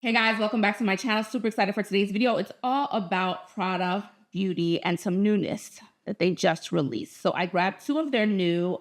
Hey guys, welcome back to my channel. Super excited for today's video. It's all about Prada Beauty and some newness that they just released. So I grabbed two of their new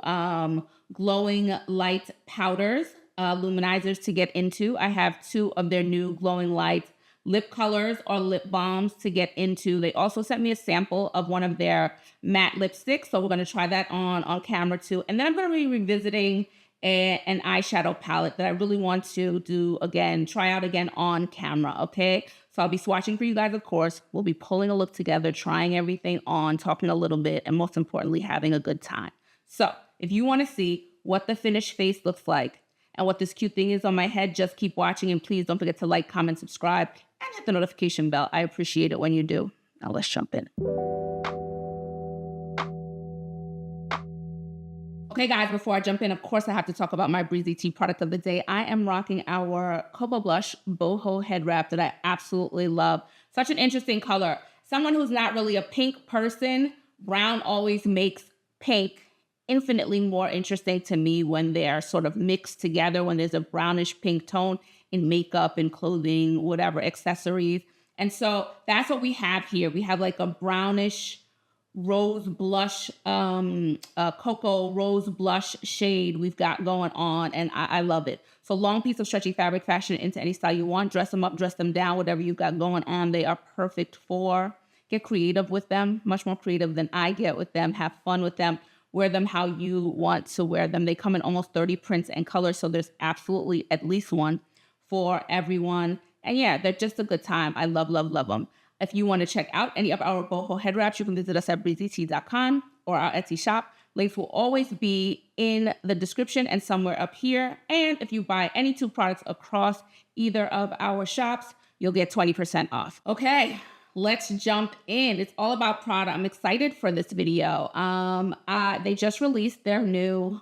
glowing light powders, luminizers to get into. I have two of their new glowing light lip colors or lip balms to get into. They also sent me a sample of one of their matte lipsticks. So we're going to try that on camera too. And then I'm going to be revisiting an eyeshadow palette that I really want to do again, try out again on camera, okay? So I'll be swatching for you guys, of course. We'll be pulling a look together, trying everything on, talking a little bit, and most importantly, having a good time. So if you want to see what the finished face looks like and what this cute thing is on my head, just keep watching, and please don't forget to like, comment, subscribe, and hit the notification bell. I appreciate it when you do. Now let's jump in. Okay, guys, before I jump in, of course, I have to talk about my Breezy tea product of the day. I am rocking our Cocoa Blush Boho head wrap that I absolutely love. Such an interesting color. Someone who's not really a pink person, brown always makes pink infinitely more interesting to me when they're sort of mixed together, when there's a brownish pink tone in makeup and clothing, whatever, accessories. And so that's what we have here. We have like a brownish rose blush, cocoa rose blush shade we've got going on, and I love it. So long piece of stretchy fabric, fashion into any style you want. Dress them up, dress them down, whatever you've got going on, they are perfect for. Get creative with them, much more creative than I get with them. Have fun with them. Wear them how you want to wear them. They come in almost 30 prints and colors, so there's absolutely at least one for everyone. And yeah, they're just a good time. I love, love, love them. If you want to check out any of our Boho head wraps, you can visit us at breezytea.com or our Etsy shop. Links will always be in the description and somewhere up here. And if you buy any two products across either of our shops, you'll get 20% off. Okay, let's jump in. It's all about Prada. I'm excited for this video. They just released their new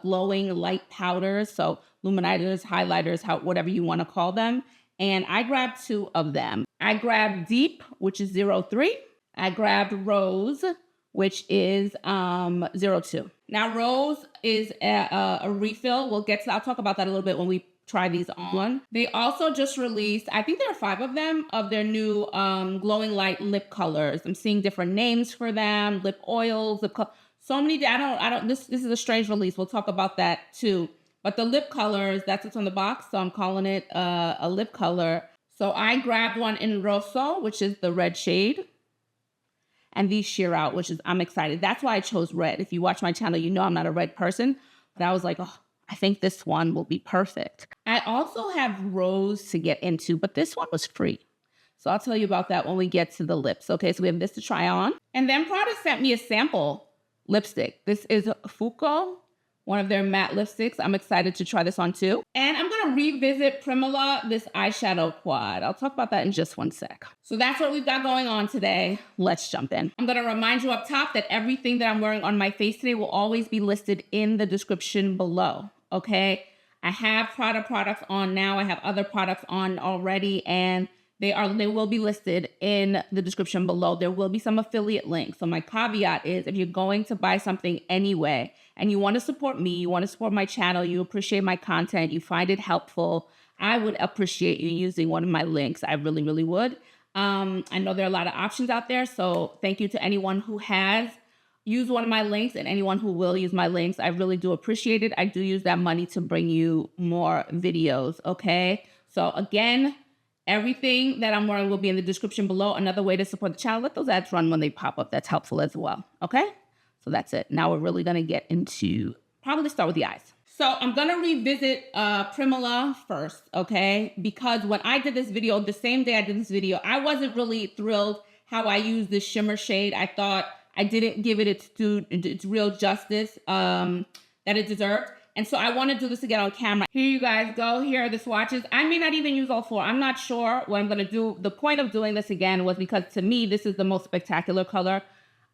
glowing light powders, so luminizers, highlighters, whatever you want to call them. And I grabbed two of them. I grabbed Deep, which is 03. I grabbed Rose, which is 02. Now, Rose is a refill. I'll talk about that a little bit when we try these on. They also just released, I think there are 5 of them, of their new glowing light lip colors. I'm seeing different names for them, lip oils, so many. This is a strange release. We'll talk about that too. But the lip colors, that's what's on the box. So I'm calling it a lip color. So I grabbed one in Rosso, which is the red shade. And these sheer out, I'm excited. That's why I chose red. If you watch my channel, you know I'm not a red person. But I was like, oh, I think this one will be perfect. I also have Rose to get into, but this one was free. So I'll tell you about that when we get to the lips. Okay, so we have this to try on. And then Prada sent me a sample lipstick. This is Fuoco, one of their matte lipsticks. I'm excited to try this on too. And I'm gonna revisit Primula, this eyeshadow quad. I'll talk about that in just one sec. So that's what we've got going on today. Let's jump in. I'm gonna remind you up top that everything that I'm wearing on my face today will always be listed in the description below, okay? I have Prada products on now. I have other products on already, and they will be listed in the description below. There will be some affiliate links. So my caveat is, if you're going to buy something anyway, and you want to support me, you want to support my channel, you appreciate my content, you find it helpful, I would appreciate you using one of my links. I really, really would. I know there are a lot of options out there, so thank you to anyone who has used one of my links and anyone who will use my links. I really do appreciate it. I do use that money to bring you more videos, okay? So again, everything that I'm wearing will be in the description below. Another way to support the channel, let those ads run when they pop up. That's helpful as well, okay? So that's it. Now we're really gonna get into, probably start with the eyes. So I'm gonna revisit Primula first, okay? Because when I did this video, the same day I did this video, I wasn't really thrilled how I used this shimmer shade. I thought I didn't give it its real justice that it deserved. And so I want to do this again on camera. Here you guys go. Here are the swatches. I may not even use all 4. I'm not sure what I'm going to do. The point of doing this again was because to me, this is the most spectacular color.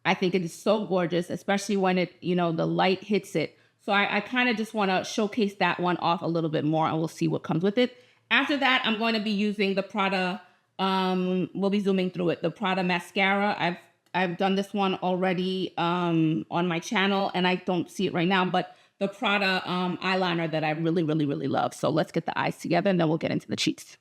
I think it is so gorgeous, especially when the light hits it. So I kind of just want to showcase that one off a little bit more, and we'll see what comes with it. After that, I'm going to be using the Prada, we'll be zooming through it, the Prada mascara. I've done this one already on my channel, and I don't see it right now, but the Prada eyeliner that I really, really, really love. So let's get the eyes together and then we'll get into the cheeks.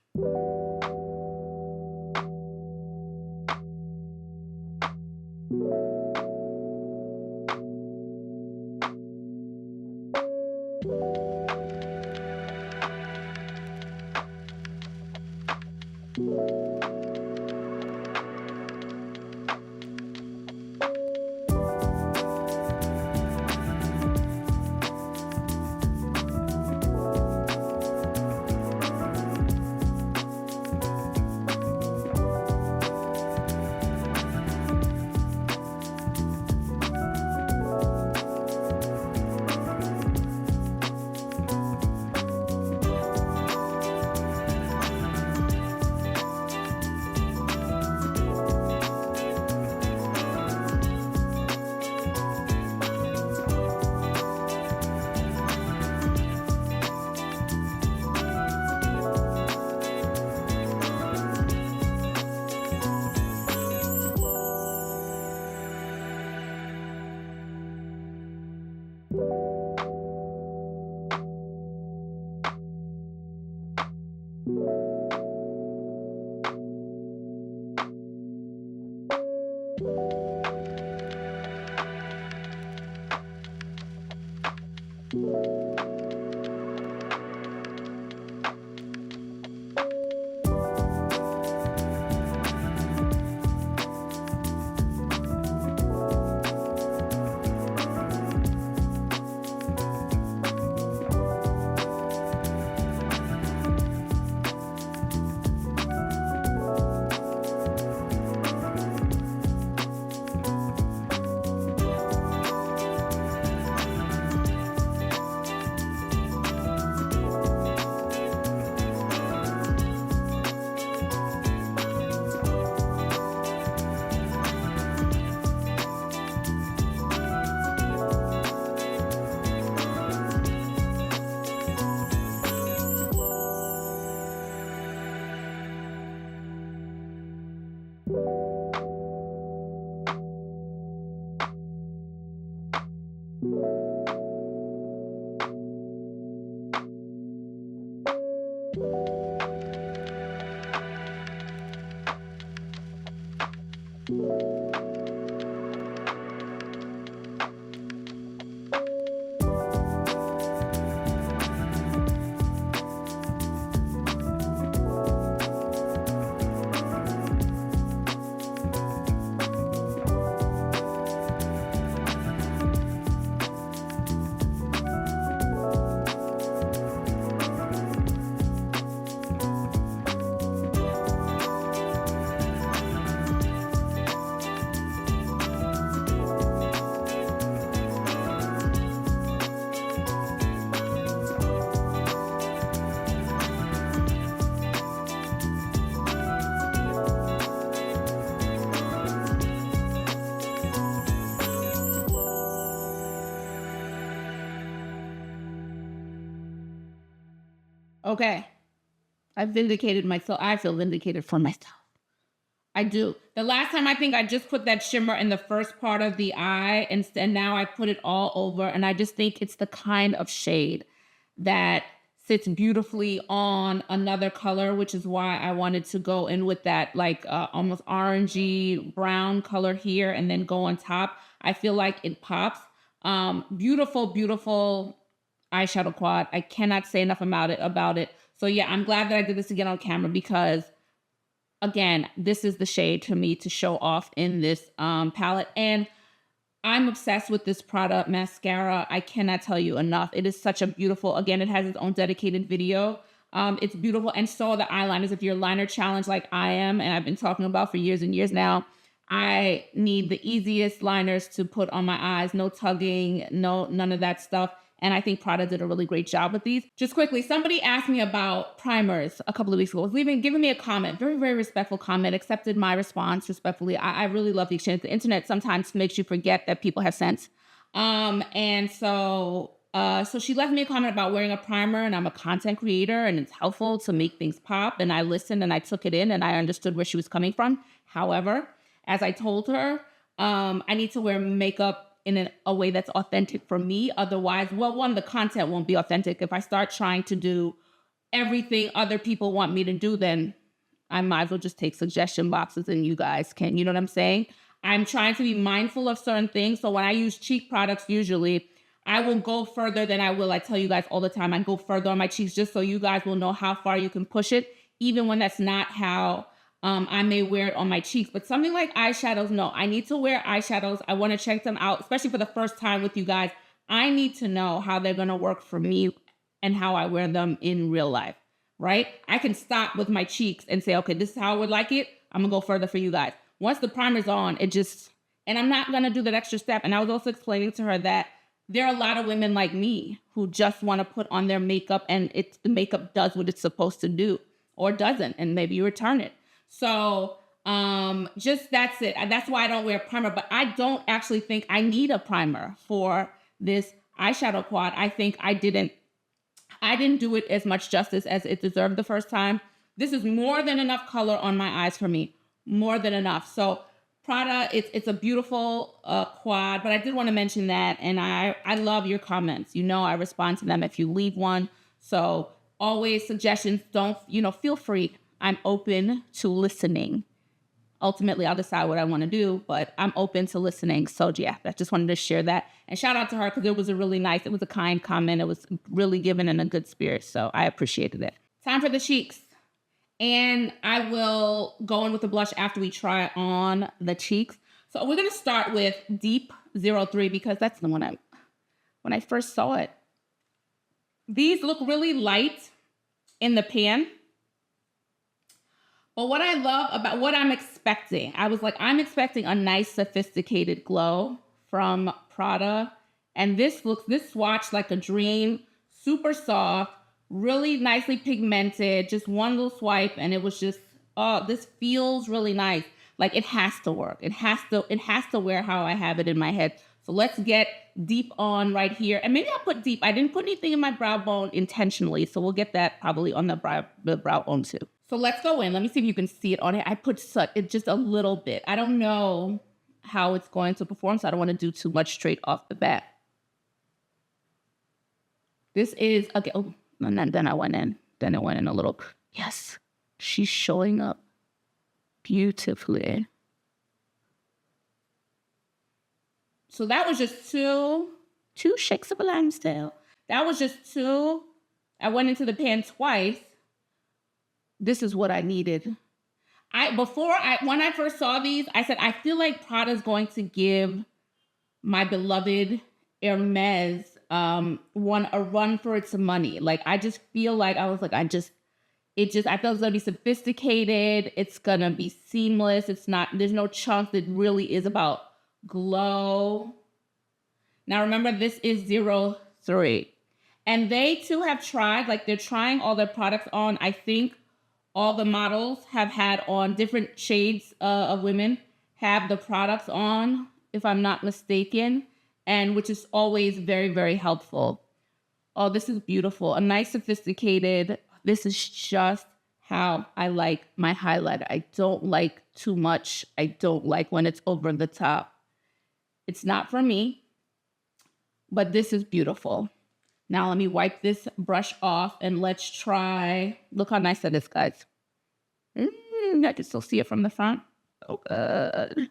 Okay. I've vindicated myself. I feel vindicated for myself. I do. The last time I think I just put that shimmer in the first part of the eye and now I put it all over. And I just think it's the kind of shade that sits beautifully on another color, which is why I wanted to go in with that like almost orangey brown color here and then go on top. I feel like it pops. Beautiful, beautiful eyeshadow quad. I cannot say enough about it. So yeah, I'm glad that I did this again on camera because again, this is the shade to me to show off in this palette. And I'm obsessed with this Prada mascara. I cannot tell you enough. It is such a beautiful, again, it has its own dedicated video. It's beautiful. And so are the eyeliners. If you're liner challenged like I am, and I've been talking about for years and years now, I need the easiest liners to put on my eyes. No tugging, none of that stuff. And I think Prada did a really great job with these. Just quickly, somebody asked me about primers a couple of weeks ago. Was giving me a comment, very, very respectful comment, accepted my response respectfully. I really love the exchange. The internet sometimes makes you forget that people have sense. So she left me a comment about wearing a primer, and I'm a content creator and it's helpful to make things pop. And I listened and I took it in and I understood where she was coming from. However, as I told her, I need to wear makeup in a way that's authentic for me. Otherwise, well, one, the content won't be authentic. If I start trying to do everything other people want me to do, then I might as well just take suggestion boxes and you guys can, you know what I'm saying? I'm trying to be mindful of certain things. So when I use cheek products, usually I will go further than I will. I tell you guys all the time, I go further on my cheeks just so you guys will know how far you can push it, even when that's not how I may wear it on my cheeks. But something like eyeshadows, no, I need to wear eyeshadows. I want to check them out, especially for the first time with you guys. I need to know how they're going to work for me and how I wear them in real life, right? I can stop with my cheeks and say, okay, this is how I would like it. I'm going to go further for you guys. Once the primer's on, and I'm not going to do that extra step. And I was also explaining to her that there are a lot of women like me who just want to put on their makeup and the makeup does what it's supposed to do or doesn't, and maybe you return it. So just that's it. That's why I don't wear a primer, but I don't actually think I need a primer for this eyeshadow quad. I think I didn't do it as much justice as it deserved the first time. This is more than enough color on my eyes for me. More than enough. So Prada, it's a beautiful quad, but I did want to mention that. And I love your comments. You know, I respond to them if you leave one. So always suggestions, feel free. I'm open to listening. Ultimately, I'll decide what I want to do, but I'm open to listening. So yeah, I just wanted to share that. And shout out to her because it was a kind comment. It was really given in a good spirit. So I appreciated it. Time for the cheeks. And I will go in with the blush after we try on the cheeks. So we're going to start with Deep 03 because that's the one when I first saw it. These look really light in the pan. But what I love about what I'm expecting, I was like, I'm expecting a nice sophisticated glow from Prada. And this swatch like a dream, super soft, really nicely pigmented, just one little swipe. And it was just, oh, this feels really nice. Like it has to work. It has to wear how I have it in my head. So let's get deep on right here. And maybe I'll put deep. I didn't put anything in my brow bone intentionally. So we'll get that probably on the brow bone too. So let's go in. Let me see if you can see it on it. I put it just a little bit. I don't know how it's going to perform, so I don't want to do too much straight off the bat. This is, okay, oh, and then I went in. Then I went in a little. Yes, she's showing up beautifully. So that was just two shakes of a limestone. That was just two. I went into the pan twice. This is what I needed. When I first saw these, I said, I feel like Prada's going to give my beloved Hermes a run for its money. Like, I just feel like, I felt it's gonna be sophisticated. It's gonna be seamless. There's no chunks. It really is about glow. Now remember, this is 03. And they too have tried, like they're trying all their products on. I think all the models have had on different shades of women have the products on, if I'm not mistaken, and which is always very, very helpful. Oh, this is beautiful. A nice sophisticated, this is just how I like my highlighter. I don't like too much. I don't like when it's over the top. It's not for me, but this is beautiful. Now let me wipe this brush off and let's try. Look how nice that is, guys. I can still see it from the front. So good.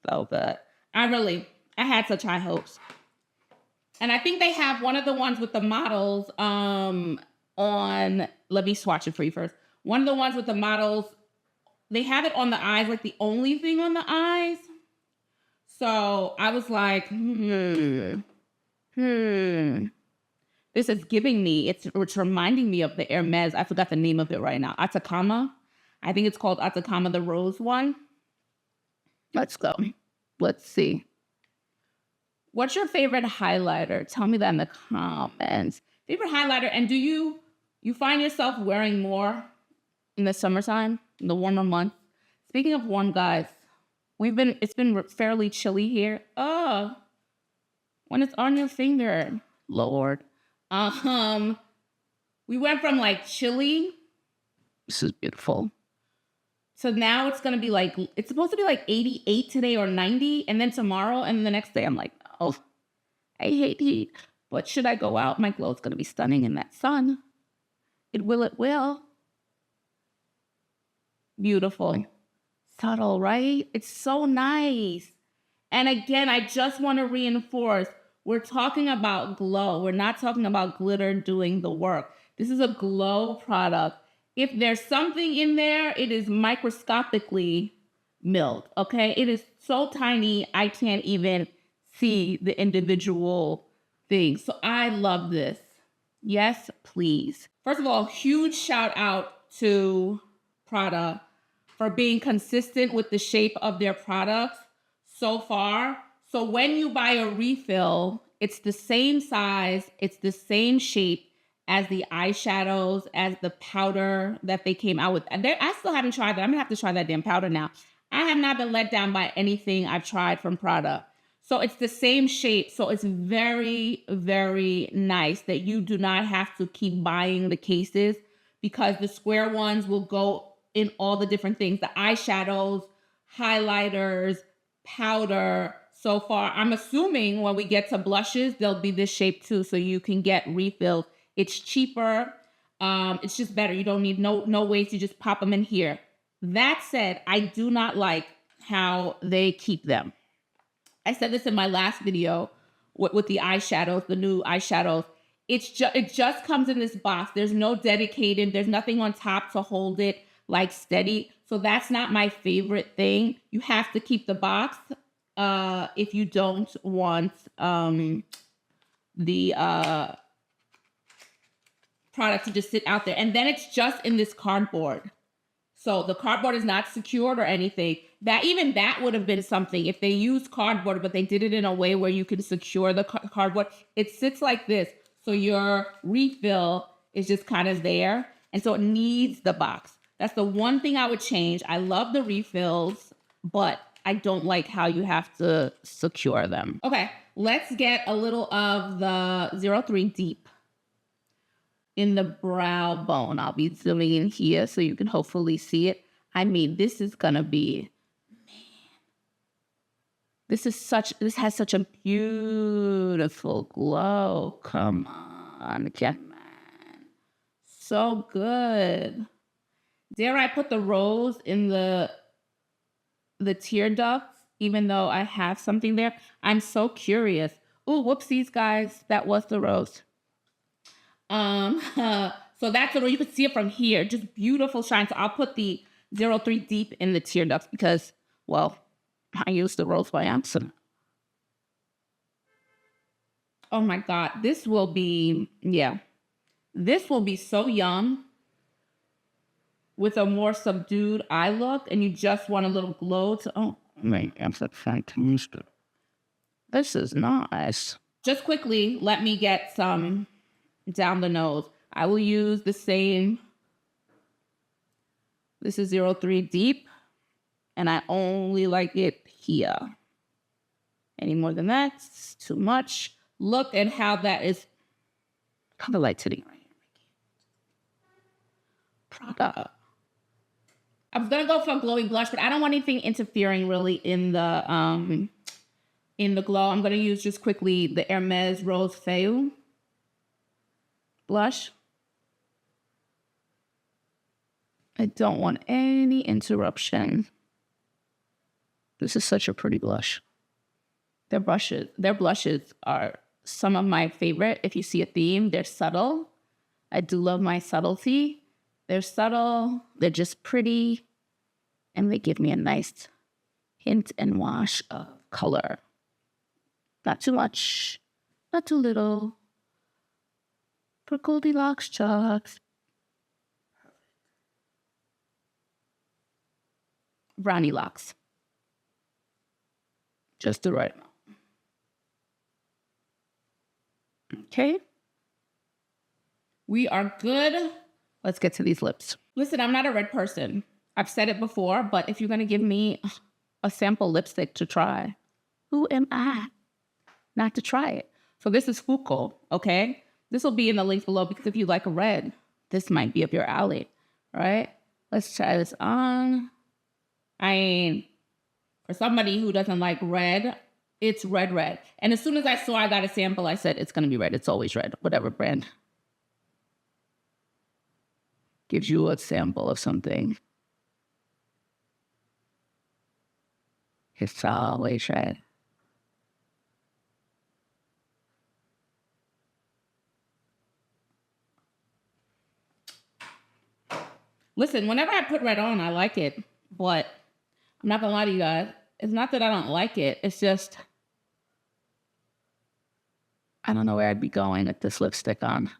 So good. I had such high hopes. And I think they have one of the ones with the models on, let me swatch it for you first. One of the ones with the models, they have it on the eyes, like the only thing on the eyes. So I was like, This is giving me, it's reminding me of the Hermes. I forgot the name of it right now. Atacama. I think it's called Atacama, the rose one. Let's go. Let's see. What's your favorite highlighter? Tell me that in the comments. Favorite highlighter, and do you find yourself wearing more in the summertime, in the warmer months? Speaking of warm, guys, it's been fairly chilly here. Oh, when it's on your finger, Lord. We went from like chilly. This is beautiful. So now it's supposed to be like 88 today or 90, and then tomorrow, and the next day I'm like, Oh, I hate heat. But should I go out, my glow is going to be stunning in that sun. It will, it will. Beautiful. Subtle, right? It's so nice. And again, I just want to reinforce, we're talking about glow. We're not talking about glitter doing the work. This is a glow product. If there's something in there, it is microscopically milled, okay? It is so tiny, I can't even see the individual things. So I love this. Yes, please. First of all, huge shout out to Prada for being consistent with the shape of their products so far. So when you buy a refill, it's the same size, it's the same shape as the eyeshadows, as the powder that they came out with. I still haven't tried that. I'm gonna have to try that damn powder now. I have not been let down by anything I've tried from Prada. So it's the same shape. So it's very, very nice that you do not have to keep buying the cases, because the square ones will go in all the different things. The eyeshadows, highlighters, powder. So far, I'm assuming when we get to blushes, they'll be this shape too, so you can get refills. It's cheaper. It's just better. You don't need no ways to just pop them in here. That said, I do not like how they keep them. I said this in my last video with the eyeshadows, the new eyeshadows. It just comes in this box. There's no dedicated. There's nothing on top to hold it like steady. So that's not my favorite thing. You have to keep the box if you don't want the product to just sit out there. And then it's just in this cardboard. So the cardboard is not secured or anything. Even that would have been something if they used cardboard, but they did it in a way where you can secure the cardboard. It sits like this. So your refill is just kind of there. And so it needs the box. That's the one thing I would change. I love the refills, but I don't like how you have to secure them. Okay, let's get a little of the 03 Deep in the brow bone. I'll be zooming in here so you can hopefully see it. I mean, this is gonna be, man. This has such a beautiful glow. Come on, man. So good. Dare I put the rose in the tear ducts, even though I have something there? I'm so curious. Oh, whoopsies, guys. That was the rose. So that's the rose. You can see it from here. Just beautiful shine. So I'll put the 03 Deep in the tear ducts because, well, I used the rose by accident. Oh my God. This will be so yum with a more subdued eye look, and you just want a little glow to, oh, man, that's fantastic. This is nice. Just quickly, let me get some down the nose. I will use the same, this is 03 Deep, and I only like it here. Any more than that, it's too much. Look at how that is kind of light today. Prada. I was gonna go for a glowy blush, but I don't want anything interfering really in the glow. I'm gonna use just quickly the Hermes Rose Feuille blush. I don't want any interruption. This is such a pretty blush. Their blushes are some of my favorite. If you see a theme, they're subtle. I do love my subtlety. They're subtle, they're just pretty, and they give me a nice hint and wash of color. Not too much, not too little. For Goldilocks chucks. Brownie locks. Just the right amount. Okay. We are good. Let's get to these lips. Listen, I'm not a red person. I've said it before, but if you're going to give me a sample lipstick to try, who am I not to try it? So this is Fuoco, okay? This will be in the link below because if you like a red, this might be up your alley, right? Let's try this on. I mean, for somebody who doesn't like red, It's red, red. And as soon as I saw I got a sample, I said, it's going to be red. It's always red, whatever brand gives you a sample of something. It's always red. Listen, whenever I put red on, I like it. But I'm not going to lie to you guys. It's not that I don't like it. It's just, I don't know where I'd be going with this lipstick on.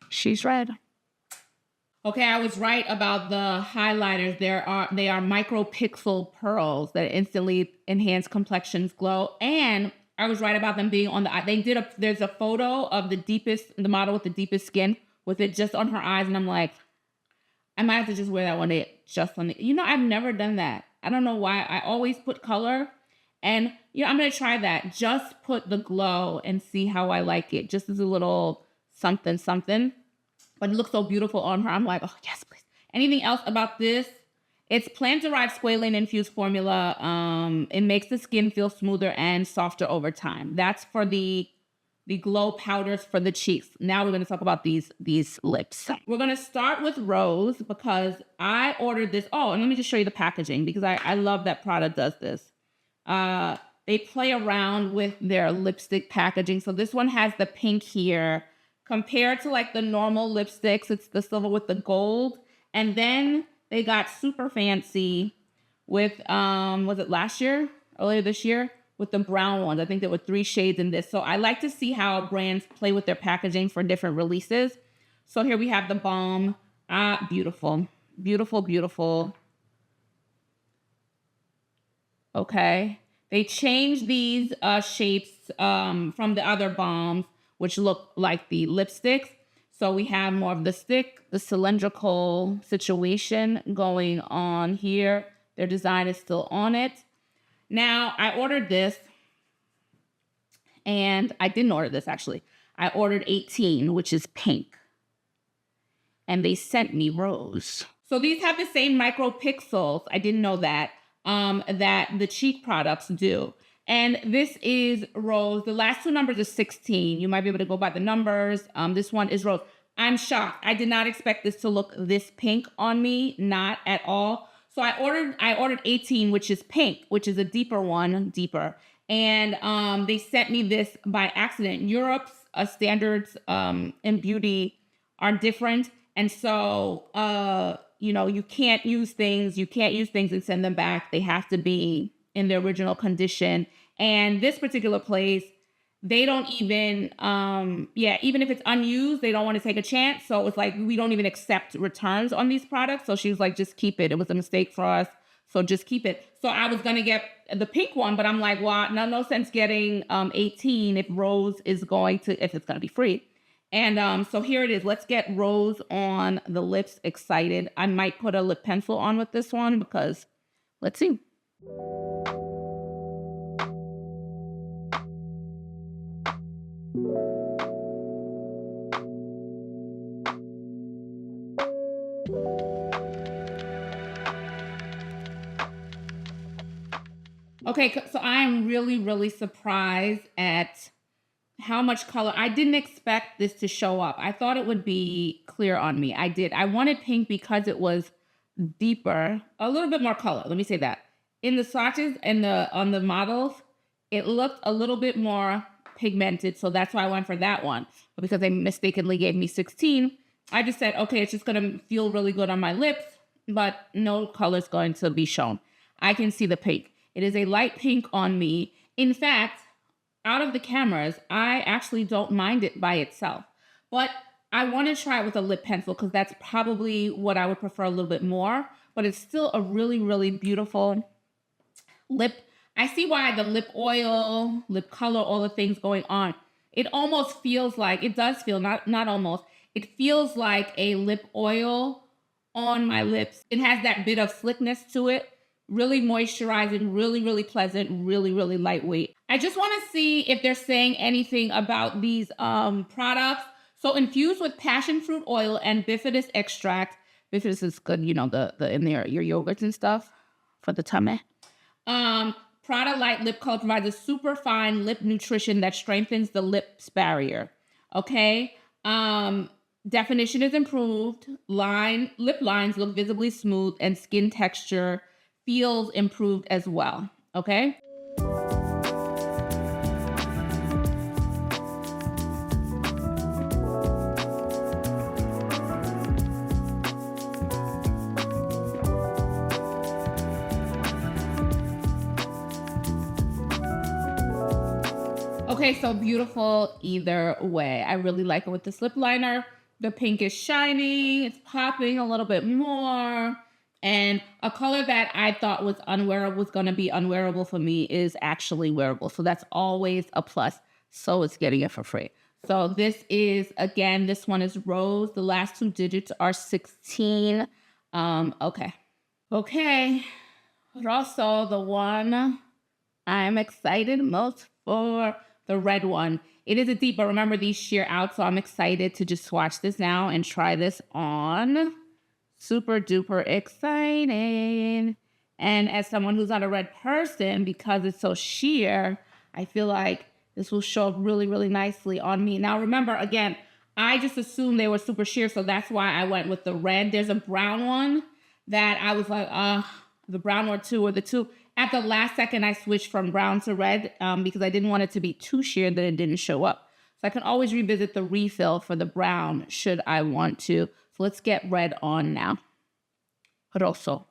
She's red. Okay, I was right about the highlighters. They are micropixel pearls that instantly enhance complexion's glow. And I was right about them being on the eye. There's a photo of the model with the deepest skin with it just on her eyes. And I'm like, I might have to just wear that one day just on the, I've never done that. I don't know why. I always put color. And, I'm going to try that. Just put the glow and see how I like it. Just as a little something, something. But it looks so beautiful on her. I'm like, oh, yes, please. Anything else about this? It's plant-derived squalane infused formula. It makes the skin feel smoother and softer over time. That's for the glow powders for the cheeks. Now we're going to talk about these lips. We're going to start with Rose because I ordered this. Oh, and let me just show you the packaging because I love that Prada does this. They play around with their lipstick packaging. So this one has the pink here. Compared to like the normal lipsticks, it's the silver with the gold. And then they got super fancy with, was it earlier this year? With the brown ones. I think there were 3 shades in this. So I like to see how brands play with their packaging for different releases. So here we have the balm. Beautiful. Beautiful, beautiful. Okay. They changed these shapes from the other balms, which look like the lipsticks. So we have more of the stick, the cylindrical situation going on here. Their design is still on it. Now, I ordered this, and I didn't order this, actually. I ordered 18, which is pink. And they sent me Rose. So these have the same micropixels. I didn't know that, that the cheek products do. And this is Rose. The last 2 numbers are 16. You might be able to go by the numbers. This one is Rose. I'm shocked. I did not expect this to look this pink on me. Not at all. So I ordered 18, which is pink, which is a deeper one, And they sent me this by accident. Europe's standards in beauty are different. And so, you can't use things and send them back. They have to be in the original condition. And this particular place, they don't even, even if it's unused, they don't want to take a chance. So it's like, we don't even accept returns on these products. So she was like, just keep it. It was a mistake for us. So just keep it. So I was going to get the pink one, but I'm like, well, no sense getting 18 if Rose is if it's going to be free. And so here it is. Let's get Rose on the lips. Excited. I might put a lip pencil on with this one because let's see. Okay, so I'm really, really surprised at how much color. I didn't expect this to show up. I thought it would be clear on me. I did. I wanted pink because it was deeper, a little bit more color. Let me say that. In the swatches and on the models, it looked a little bit more pigmented. So that's why I went for that one. But because they mistakenly gave me 16, I just said, okay, it's just going to feel really good on my lips, but no color's going to be shown. I can see the pink. It is a light pink on me. In fact, out of the cameras, I actually don't mind it by itself. But I want to try it with a lip pencil because that's probably what I would prefer a little bit more. But it's still a really, really beautiful lip. I see why the lip oil, lip color, all the things going on. It almost feels like, it does feel, not almost, it feels like a lip oil on my lips. It has that bit of slickness to it. Really moisturizing, really, really pleasant, really, really lightweight. I just want to see if they're saying anything about these products. So infused with passion fruit oil and bifidus extract, This is good, you know, the in there, your yogurts and stuff for the tummy. Prada Light Lip Color provides a super fine lip nutrition that strengthens the lips barrier. Okay. Definition is improved. Lip lines look visibly smooth, and skin texture feels improved as well. Okay. Okay, so beautiful either way. I really like it with this lip liner. The pink is shining, it's popping a little bit more. And a color that I thought was unwearable, was gonna be unwearable for me, is actually wearable. So that's always a plus. So it's getting it for free. So this is, again, this one is Rose. The last 2 digits are 16. Okay. Okay, Rosso, the one I'm excited most for. The red one. It is a deep, but remember these sheer out, so I'm excited to just swatch this now and try this on. Super duper excited. And as someone who's not a red person, because it's so sheer, I feel like this will show up really, really nicely on me. Now remember, again, I just assumed they were super sheer, so that's why I went with the red. There's a brown one that I was like, the brown one too, or the two. At the last second, I switched from brown to red because I didn't want it to be too sheer that it didn't show up. So I can always revisit the refill for the brown should I want to. So let's get red on now. Rosso.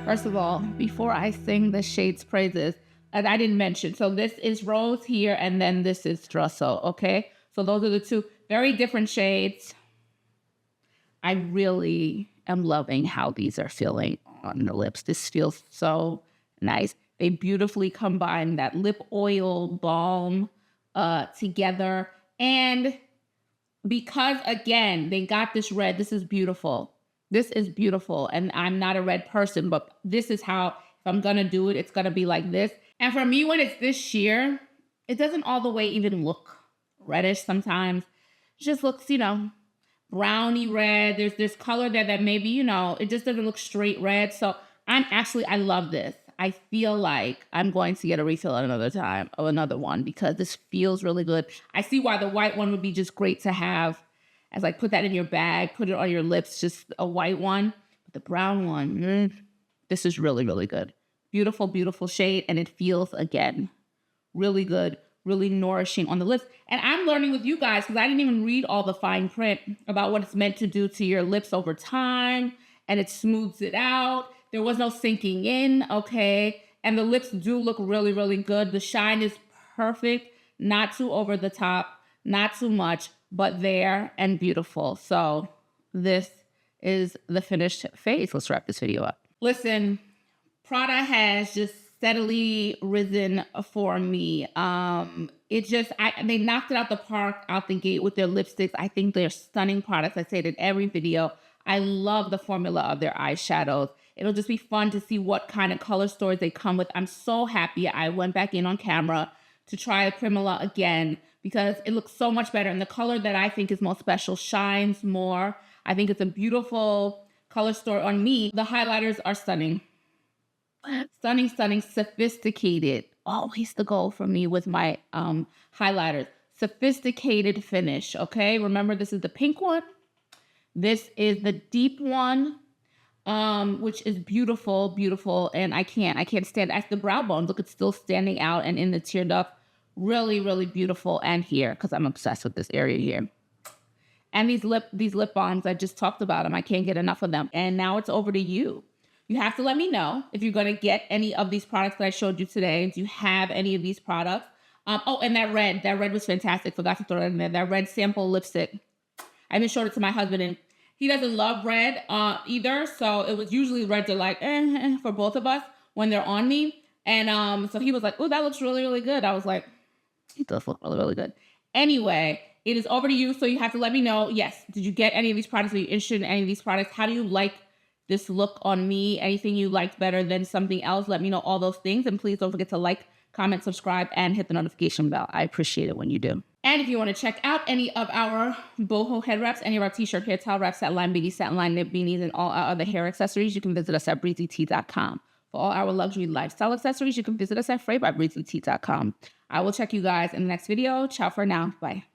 First of all, before I sing the shade's praises, and I didn't mention, so this is Rose here, and then this is Rosso, okay? So those are the two very different shades. I really am loving how these are feeling on the lips. This feels so nice. They beautifully combine that lip oil balm together. And because, again, they got this red, this is beautiful. This is beautiful. And I'm not a red person, but this is how, if I'm going to do it, it's going to be like this. And for me, when it's this sheer, it doesn't all the way even look reddish sometimes. It just looks, you know, browny red. There's this color there that maybe, you know, it just doesn't look straight red. So I love this. I feel like I'm going to get a refill at another time or another one because this feels really good. I see why the white one would be just great to have as like put that in your bag, put it on your lips, just a white one. But the brown one, this is really, really good. Beautiful, beautiful shade. And it feels, again, really good, really nourishing on the lips. And I'm learning with you guys because I didn't even read all the fine print about what it's meant to do to your lips over time. And it smooths it out. There was no sinking in, okay? And the lips do look really, really good. The shine is perfect, not too over the top, not too much, but there and beautiful. So this is the finished face. Let's wrap this video up. Listen, Prada has just steadily risen for me. They knocked it out the park, out the gate with their lipsticks. I think they're stunning products. I say it in every video. I love the formula of their eyeshadows. It'll just be fun to see what kind of color stories they come with. I'm so happy I went back in on camera to try Primula again because it looks so much better. And the color that I think is most special shines more. I think it's a beautiful color story on me. The highlighters are stunning. Stunning, stunning, sophisticated. Always the goal for me with my highlighters. Sophisticated finish, okay? Remember, this is the pink one. This is the deep one, which is beautiful, beautiful. And I can't stand it. As the brow bone, look, it's still standing out and in the tear duct. Really, really beautiful. And here, because I'm obsessed with this area here. And these lip balms, I just talked about them. I can't get enough of them. And now it's over to you. You have to let me know if you're going to get any of these products that I showed you today. Do you have any of these products? Oh, and that red was fantastic. Forgot to throw it in there. That red sample lipstick. I even showed it to my husband, and he doesn't love red either. So it was usually red to like for both of us when they're on me. And so he was like, oh, that looks really, really good. I was like, it does look really, really good. Anyway, it is over to you. So you have to let me know. Yes, did you get any of these products? Are you interested in any of these products? How do you like this look on me, anything you liked better than something else, let me know all those things. And please don't forget to like, comment, subscribe, and hit the notification bell. I appreciate it when you do. And if you want to check out any of our boho head wraps, any of our t-shirt, hair towel wraps, satin line beanies, satin line knit beanies, and all our other hair accessories, you can visit us at breezytea.com. For all our luxury lifestyle accessories, you can visit us at freebybreezytea.com. I will check you guys in the next video. Ciao for now. Bye.